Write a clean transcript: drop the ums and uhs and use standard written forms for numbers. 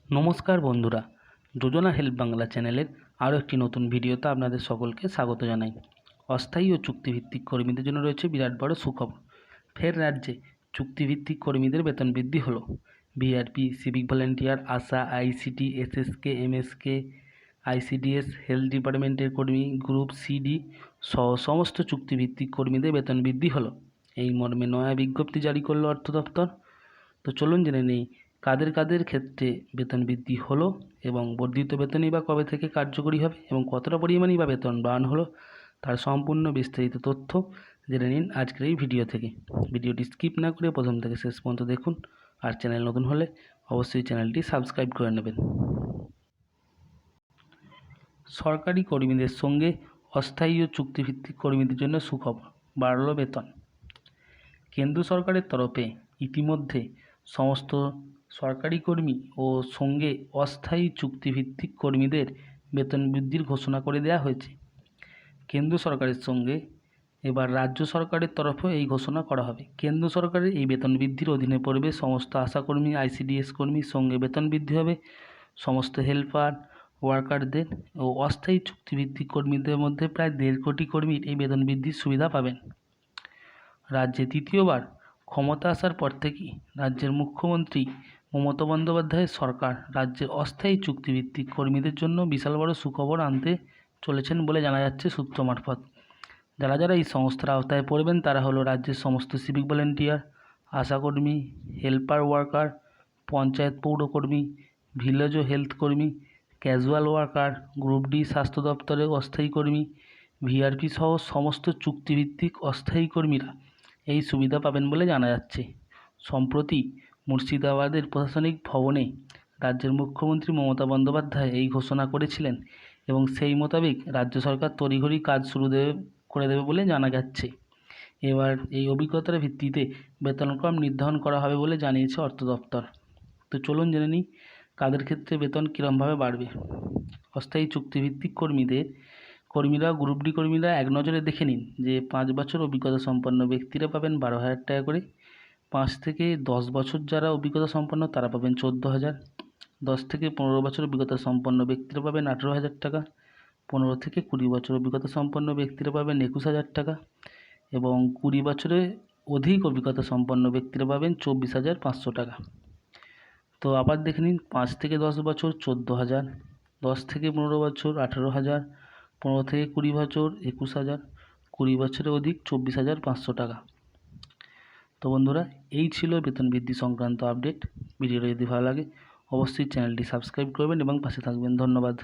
নমস্কার বন্ধুরা, যোজনা হেল্প বাংলা চ্যানেলের আরও একটি নতুন ভিডিওতে আপনাদের সকলকে স্বাগত জানাই। অস্থায়ী ও চুক্তিভিত্তিক কর্মীদের জন্য রয়েছে বিরাট বড় সুখবর। ফের রাজ্যে চুক্তিভিত্তিক কর্মীদের বেতন বৃদ্ধি হলো। VRP, civic volunteer, ASHA, ICT, SSK, MSK, ICDS, health ডিপার্টমেন্টের কর্মী, গ্রুপ সিডি সহ সমস্ত চুক্তিভিত্তিক কর্মীদের বেতন বৃদ্ধি হলো। এই মর্মে নয়া বিজ্ঞপ্তি জারি করল অর্থ দপ্তর। তো চলুন জেনে নেই কাদের কাদের ক্ষেত্রে বেতন বৃদ্ধি হলো এবং বর্ধিত বেতনই বা কবে থেকে কার্যকরী হবে এবং কতটা পরিমাণই বা বেতন বাড়ানো হলো, তার সম্পূর্ণ বিস্তারিত তথ্য জেনে নিন আজকের এই ভিডিও থেকে। ভিডিওটি স্কিপ না করে প্রথম থেকে শেষ পর্যন্ত দেখুন, আর চ্যানেল নতুন হলে অবশ্যই চ্যানেলটি সাবস্ক্রাইব করে নেবেন। সরকারি কর্মীদের সঙ্গে অস্থায়ী ও চুক্তিভিত্তিক কর্মীদের জন্য সুখবর, বাড়ল বেতন। কেন্দ্র সরকারের তরফে ইতিমধ্যে সমস্ত সরকারি কর্মী ও সঙ্গে অস্থায়ী চুক্তিভিত্তিক কর্মীদের বেতন বৃদ্ধির ঘোষণা করে দেওয়া হয়েছে। কেন্দ্র সরকারের সঙ্গে এবার রাজ্য সরকারের তরফেও এই ঘোষণা করা হবে। কেন্দ্র সরকারের এই বেতন বৃদ্ধির অধীনে পড়বে সমস্ত আশাকর্মী, আইসিডিএস কর্মীর সঙ্গে বেতন বৃদ্ধি হবে সমস্ত হেল্পার ওয়ার্কারদের ও অস্থায়ী চুক্তিভিত্তিক কর্মীদের মধ্যে প্রায় 1.5 কোটি কর্মীর এই বেতন বৃদ্ধির সুবিধা পাবেন। রাজ্যে তৃতীয়বার ক্ষমতা আসার পর থেকেই রাজ্যের মুখ্যমন্ত্রী মমতা বন্দ্যোপাধ্যায়ের সরকার রাজ্যের অস্থায়ী চুক্তিভিত্তিক কর্মীদের জন্য বিশাল বড় সুখবর আনতে চলেছেন বলে জানা যাচ্ছে সূত্র মারফত। যারা যারা এই সংস্থার আওতায় পড়বেন তারা হলো রাজ্যের সমস্ত সিভিক ভলেন্টিয়ার, আশাকর্মী, হেল্পার ওয়ার্কার, পঞ্চায়েত পৌরকর্মী, ভিলেজ ও হেলথ কর্মী, ক্যাজুয়াল ওয়ার্কার, গ্রুপ ডি স্বাস্থ্য দপ্তরের অস্থায়ী কর্মী, ভিআরপি সহ সমস্ত চুক্তিভিত্তিক অস্থায়ী কর্মীরা এই সুবিধা পাবেন বলে জানা যাচ্ছে। সম্প্রতি মুর্শিদাবাদের প্রশাসনিক ভবনে রাজ্যের মুখ্যমন্ত্রী মমতা বন্দ্যোপাধ্যায় এই ঘোষণা করেছিলেন এবং সেই মোতাবেক রাজ্য সরকার তড়িঘড়ি কাজ শুরু করে দেবে বলে জানা যাচ্ছে। এবার এই অভিজ্ঞতার ভিত্তিতে বেতনক্রম নির্ধারণ করা হবে বলে জানিয়েছে অর্থ দপ্তর। তো চলুন জেনে নিই কাদের ক্ষেত্রে বেতন কীরমভাবে বাড়বে। অস্থায়ী চুক্তিভিত্তিক কর্মীরা গ্রুপ ডি কর্মীরা এক নজরে দেখে নিন যে 5 বছর অভিজ্ঞতা সম্পন্ন ব্যক্তিরা পাবেন 12,000 টাকা করে, 5 থেকে 10 বছর যারা অভিজ্ঞতা সম্পন্ন তারা পাবেন 14,000, 10 থেকে 15 বছর অভিজ্ঞতা সম্পন্ন ব্যক্তিরা পাবেন 18,000 টাকা, 15 থেকে 20 বছর অভিজ্ঞতা সম্পন্ন ব্যক্তিরা পাবেন 21,000 টাকা এবং 20 বছরের অধিক অভিজ্ঞতা সম্পন্ন ব্যক্তিরা পাবেন 24,500 টাকা। তো আবার দেখে নিন 5 থেকে 10 বছর 14,000, 10 থেকে 15 বছর 18,000, 15 থেকে 20 বছর 21,000, 20 বছরের অধিক 24,500 টাকা। তো বন্ধুরা, এই ছিল বেতন বৃদ্ধি সংক্রান্ত আপডেট। ভিডিওটা যদি ভালো লাগে অবশ্যই চ্যানেলটি সাবস্ক্রাইব করবেন এবং পাশে থাকবেন। ধন্যবাদ।